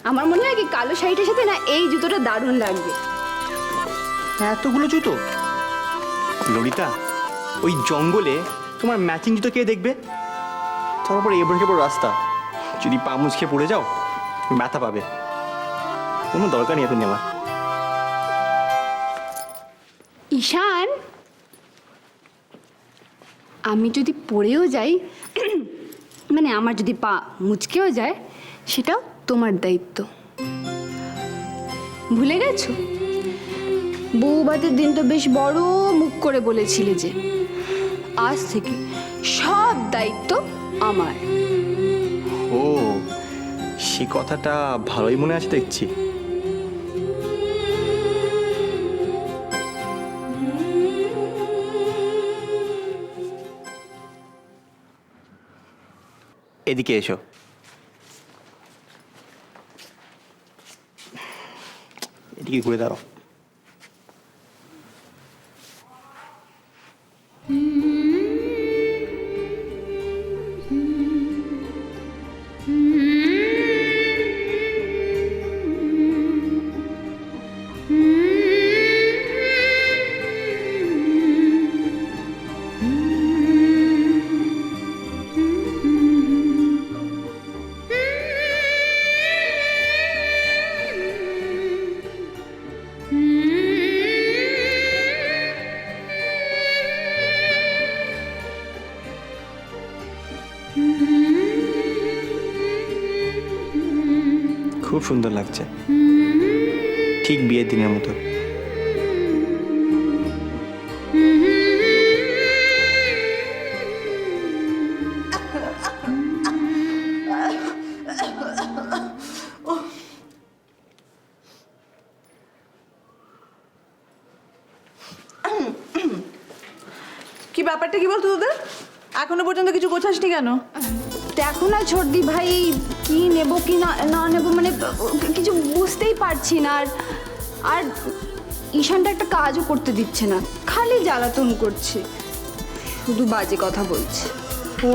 আমার মনে হয় কি কালো শাড়িটার সাথে না এই জুতোটা দারুণ লাগবে। এতগুলো জুতো ললিতা, ওই জঙ্গলে তোমার ম্যাচিং জুতো কে দেখবে? তারপর এবড়ো খেবড়ো রাস্তা, যদি পা মুচকে পড়ে যাও ব্যথা পাবে। কোনো দরকার নেই এত নেওয়ার। ঈশান, আমি যদি পড়েও যাই মানে আমার যদি পা মুচকেও যায়, সেটাও তোমার দায়িত্ব। ভুলে গেছো? বউভাতের দিন তো বেশ বড় মুখ করে বলেছিলে যে আজ থেকে সব দায়িত্ব আমার। ও, সে কথাটা ভালোই মনে আছে দেখছি। এদিকে এসো। এদিকে ঘুরে দাঁড়াও। খুব সুন্দর লাগছে, ঠিক বিয়ের দিনের মতো। কি ব্যাপারটা কি বলতো তোদের? এখনো পর্যন্ত কিছু গোছাসনি কেন? দেখো না ছোটদি ভাই, কি নেব কি না নেব মানে কিছু বুঝতেই পারছি না। আর ঈশানটা একটা কাজও করতে দিচ্ছে না, খালি জ্বালাতন করছে, শুধু বাজে কথা বলছে। ও,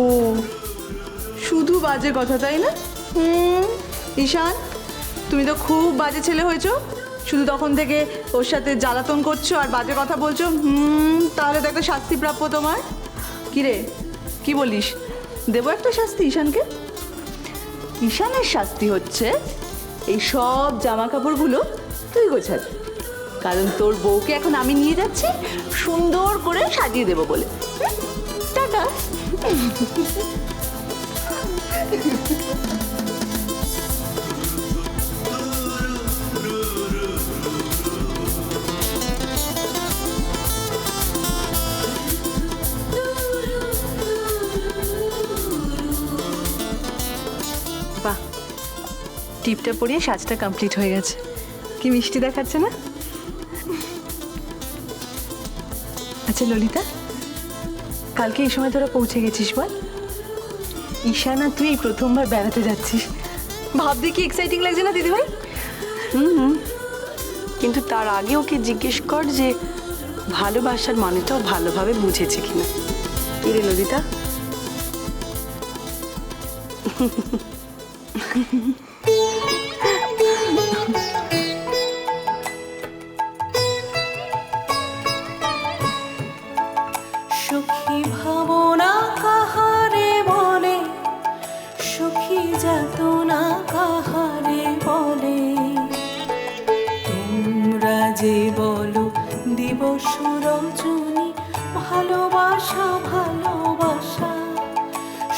শুধু বাজে কথা, তাই না? ঈশান, তুমি তো খুব বাজে ছেলে হয়েছো। শুধু তখন থেকে ওর সাথে জ্বালাতন করছো আর বাজে কথা বলছো। তাহলে তো একটা শাস্তি প্রাপ্য তোমার। কি রে, কি বলিস? দেবো একটা শাস্তি ঈশানকে? ঈশানের শাস্তি হচ্ছে এই সব জামা কাপড়গুলো তুই গোছাবি, কারণ তোর বউকে এখন আমি নিয়ে যাচ্ছি সুন্দর করে সাজিয়ে দেবো বলে। টাটা। বাহ, টিপটা পরিয়ে সাজটা কমপ্লিট হয়ে গেছে। কি মিষ্টি দেখাচ্ছে না? আচ্ছা ললিতা, কালকে এই সময় তোরা পৌঁছে গেছিস বল? ঈশান আর তুই এই প্রথমবার বেড়াতে যাচ্ছিস, ভাবতে কি এক্সাইটিং লাগছে না দিদিভাই? কিন্তু তার আগে ওকে জিজ্ঞেস কর যে ভালোবাসার মানেটাও ভালোভাবে বুঝেছে কিনা। কি রে ললিতা? সুখী ভাবনা কাহারে বলে, সুখী যাতনা কাহারে বলে, তোমরা যে বলো দিবস রজনী ভালোবাসা ভালোবাসা,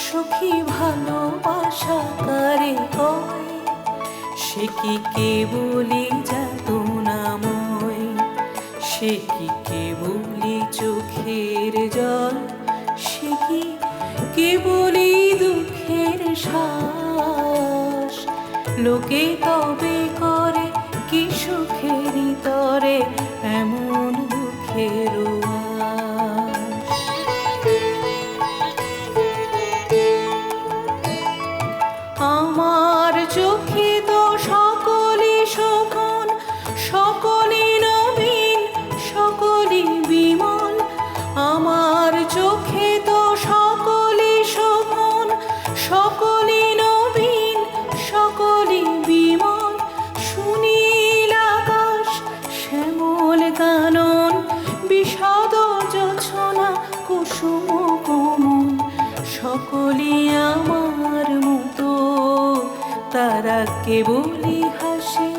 সুখী ভালোবাসা কারে কয়, সে কি কেবলি যাতনাময়, সে কি কেবলি চোখের জল, সে কি কেবলি দুঃখের শ্বাস, লোকে তবে করে কি সুখের তরে এমন দুঃখের আশ। আমার চোখে তো সকলই শোভন, সকলই নবীন, সকলই বিমল, আমার চোখে তো সকলই শোভন, সকলই নবীন, সকলই বিমল, তারা কেবলি হাসে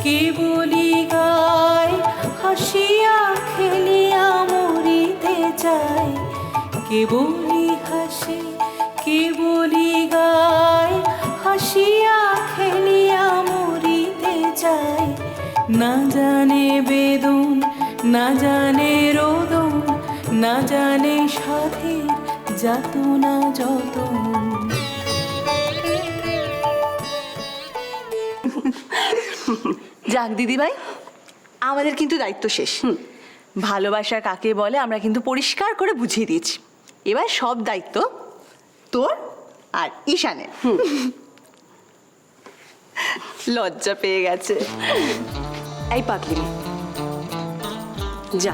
কেবলি গায়, হাসিয়া খেলিয়া মরিতে চায়। কেবলি হাসে কেবলি গায়, হাসিয়া খেলিয়া মরিতে চায়। না জানে বেদন না জানে রোদন, না জানে সাধের যাতনা যতন। যাক দিদিভাই, আমাদের কিন্তু দায়িত্ব শেষ। ভালোবাসা কাকে বলে আমরা কিন্তু পরিষ্কার করে বুঝিয়ে দিয়েছি। এবার সব দায়িত্ব তোর আর ঈশানের। লজ্জা পেয়ে গেছে। এই পাগলি, যা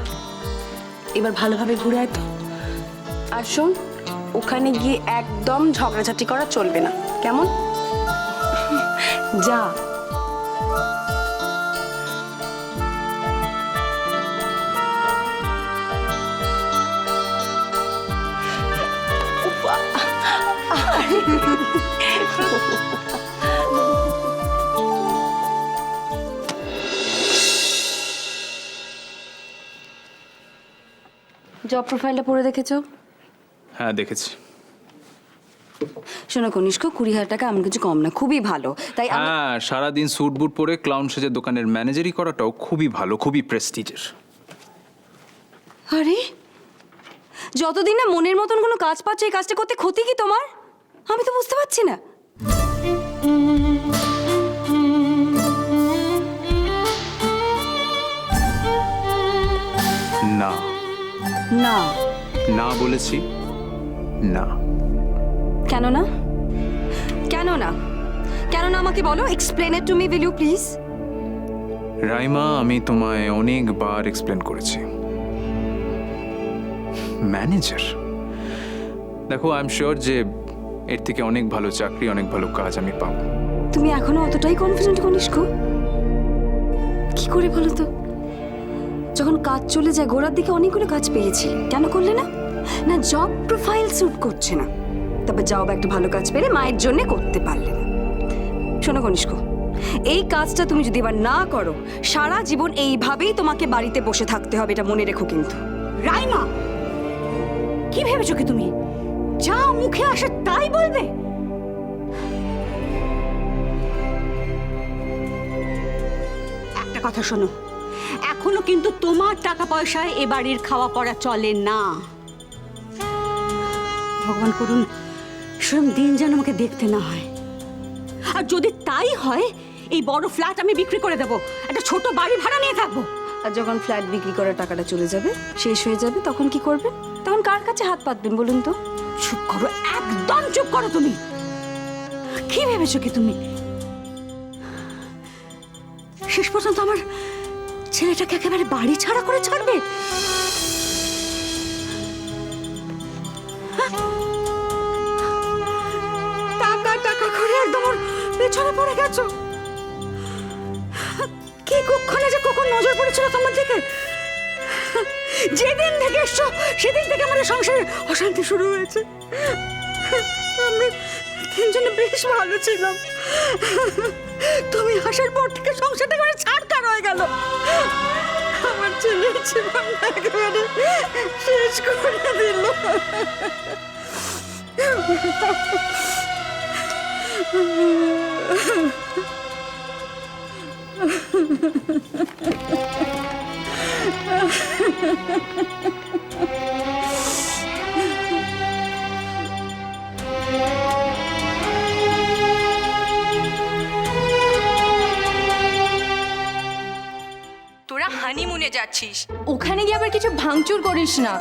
এবার ভালোভাবে ঘুরে আয় তো। আর শোন, ওখানে গিয়ে একদম ঝগড়াঝাটি করা চলবে না, কেমন? যা। জব প্রোফাইলটা পড়ে দেখেছো? হ্যাঁ দেখেছি। শোনো কনিষ্ক, 20,000 টাকা এমন কিছু কম না, খুবই ভালো। তাই হ্যাঁ, সারাদিন স্যুট বুট পরে ক্লাউন সেজে দোকানের ম্যানেজারি করাটাও খুবই ভালো, খুবই প্রেস্টিজের। আরে যতদিন না মনের মতন কোনো কাজ পাচ্ছ, এই কাজটা করতে ক্ষতি কি তোমার? আমি তো বুঝতে পারছি না। না না না বলেছি না। কেন না? কেন না? কেন না আমাকে বলো, explain it to me, will you please? Raima, আমি তোমায় অনেকবার এক্সপ্লেন করেছি। ম্যানেজার, দেখো আই এম শিওর যে এর থেকে অনেক ভালো চাকরি, অনেক ভালো কাজ আমি পাবো। তুমি এখনো অতটাই কনফিডেন্ট কনিষ্ক? কি করে বলো তো? যখন কাজ চলে যায়, গোড়ার দিকে অনেকগুলো কাজ পেয়েছি, কেন করলে না? না জব প্রোফাইল স্যুট করছে না, তারপর যাও একটা ভালো কাজ পেলে মায়ের জন্য করতে পারলে না। শোনো কনিষ্ক, এই কাজটা তুমি যদি এবার না করো, সারা জীবন এইভাবেই তোমাকে বাড়িতে বসে থাকতে হবে, এটা মনে রেখো কিন্তু। রাইমা, কি ভেবেছো কি তুমি? যা মুখে আসে তাই বলবে? একটা কথা শোনো, এখনো কিন্তু তোমার টাকা পয়সায় এ বাড়ির খাওয়া পড়া চলে না। ভগবান করুন সেরকম দিন যেন আমাকে দেখতে না হয়। আর যদি তাই হয়, এই বড় ফ্ল্যাট আমি বিক্রি করে দেবো, একটা ছোট বাড়ি ভাড়া নিয়ে থাকবো। আর যখন ফ্ল্যাট বিক্রি করার টাকাটা চলে যাবে, শেষ হয়ে যাবে, তখন কি করবেন? তখন কার কাছে হাত পাতবেন বলুন তো? চুপ করো, একদম চুপ করো। তুমি কি ভেবেছো কি তুমি শেষ পর্যন্ত আমার ছেলেটাকে একেবারে বাড়ি ছাড়া করে ছাড়বে? হ্যাঁ? টাকা টাকা করে একদম ওর পেছনে পড়ে গেছো। কি কুক্ষণে যে কখন নজর পড়েছিল তোমার দিকে। যেদিন থেকে এসছো সেদিন থেকে আমাদের সংসারে অশান্তি শুরু হয়েছে। আমরা তিনজনে বেশ ভালো ছিলাম, তুমি আসার পর থেকে সংসারটা করে ছাড়খাড় হয়ে গেল। আমার ছেলের জীবন একেবারে শেষ করে দিল। তোরা হানিমুনে যাচ্ছিস, ওখানে গিয়ে আবার কিছু ভাঙচুর করিস না।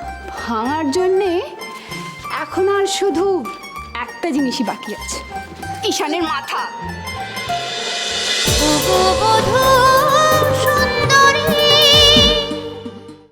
ভাঙার জন্যে এখন আর শুধু একটা জিনিসই বাকি আছে, ঈশানের মাথা। বধূ